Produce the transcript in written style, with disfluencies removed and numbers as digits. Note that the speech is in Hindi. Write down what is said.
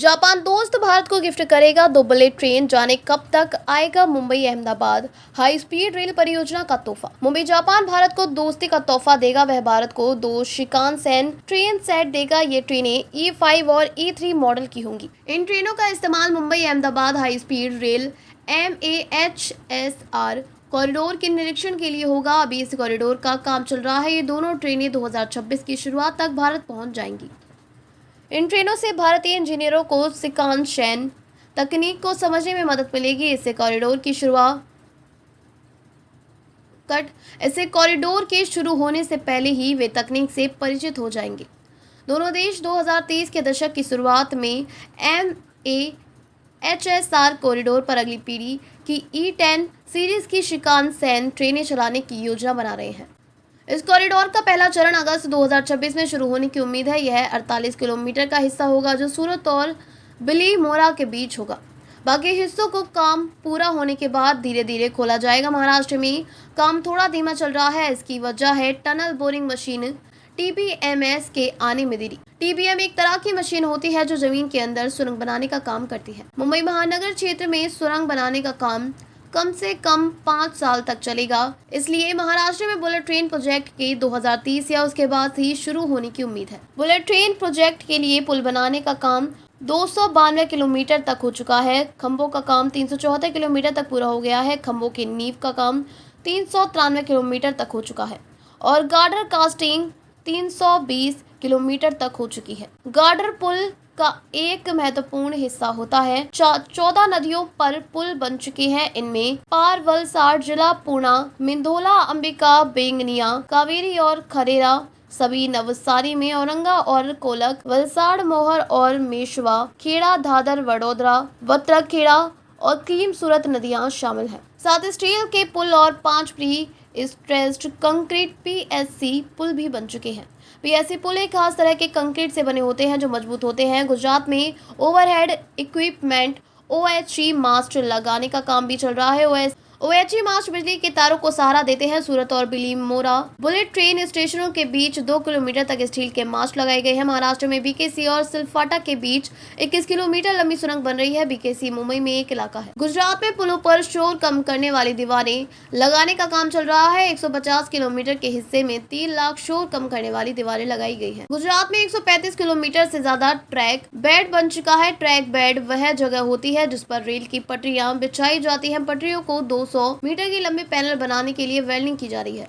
जापान दोस्त भारत को गिफ्ट करेगा 2 बुलेट ट्रेन, जाने कब तक आएगा Mumbai Ahmedabad high speed rail परियोजना का तोहफा। मुंबई जापान भारत को दोस्ती का तोहफा देगा। वह भारत को 2 शिकानसेन ट्रेन सेट देगा। ये ट्रेनें E5 और E3 मॉडल की होंगी। इन ट्रेनों का इस्तेमाल Mumbai Ahmedabad high speed rail MAHSR corridor के निरीक्षण के लिए होगा। अभी इस कॉरिडोर का काम चल रहा है। ये दोनों ट्रेनें 2026 की शुरुआत तक भारत पहुंच जाएंगी। इन ट्रेनों से भारतीय इंजीनियरों को शिकानसेन तकनीक को समझने में मदद मिलेगी। इससे कॉरिडोर के शुरू होने से पहले ही वे तकनीक से परिचित हो जाएंगे। दोनों देश 2030 के दशक की शुरुआत में MAHSR कॉरिडोर पर अगली पीढ़ी की E10 सीरीज की शिकानसेन ट्रेनें चलाने की योजना बना रहे हैं। इस कॉरिडोर का पहला चरण अगस्त 2026 में शुरू होने की उम्मीद है। यह 48 किलोमीटर का हिस्सा होगा जो सूरत और बिलीमोरा के बीच होगा। बाकी हिस्सों को काम पूरा होने के बाद धीरे धीरे खोला जाएगा। महाराष्ट्र में काम थोड़ा धीमा चल रहा है। इसकी वजह है टनल बोरिंग मशीन TBMS के आने में देरी। TBM एक तरह की मशीन होती है जो जमीन के अंदर सुरंग बनाने का काम करती है। मुंबई महानगर क्षेत्र में सुरंग बनाने का काम कम से कम 5 साल तक चलेगा। इसलिए महाराष्ट्र में बुलेट ट्रेन प्रोजेक्ट के 2030 या उसके बाद ही शुरू होने की उम्मीद है। बुलेट ट्रेन प्रोजेक्ट के लिए पुल बनाने का काम 292 किलोमीटर तक हो चुका है। खंभों का काम 374 किलोमीटर तक पूरा हो गया है। खंभों की नींव का काम 393 किलोमीटर तक हो चुका है और गार्डर कास्टिंग 320 किलोमीटर तक हो चुकी है। गार्डर पुल का एक महत्वपूर्ण हिस्सा होता है। 14 नदियों पर पुल बन चुके हैं। इनमें पार, वलसाड, जिला पूर्णा, मिंधोला, अंबिका, बेंगनिया, कावेरी और खरेरा सभी नवसारी में, औरंगा और कोलक, वलसाड, मोहर और मेशवा, खेड़ा, दादर, वडोदरा, वत्रखेड़ा और क्रीम सूरत नदियां शामिल हैं। साथ स्टील के पुल और 5 प्री स्ट्रेस्ड कंक्रीट PSC पुल भी बन चुके हैं। PSC पुल एक खास तरह के कंक्रीट से बने होते हैं जो मजबूत होते हैं। गुजरात में ओवरहेड इक्विपमेंट OHE मास्ट लगाने का काम भी चल रहा है। OHE मास्ट बिजली के तारों को सहारा देते हैं। सूरत और बिलीमोरा बुलेट ट्रेन स्टेशनों के बीच 2 किलोमीटर तक स्टील के मास्ट लगाए गए हैं। महाराष्ट्र में BKC और सिलफाटा के बीच 21 किलोमीटर लंबी सुरंग बन रही है। BKC मुंबई में एक इलाका है। गुजरात में पुलों पर शोर कम करने वाली दीवारें लगाने का काम चल रहा है। 150 किलोमीटर के हिस्से में 3 लाख शोर कम करने वाली दीवारें लगाई गई है। गुजरात में 135 किलोमीटर से ज्यादा ट्रैक बेड बन चुका है। ट्रैक बेड वह जगह होती है जिस पर रेल की पटरियां बिछाई जाती हैं। पटरियों को 200 मीटर की लंबी पैनल बनाने के लिए वेल्डिंग की जा रही है।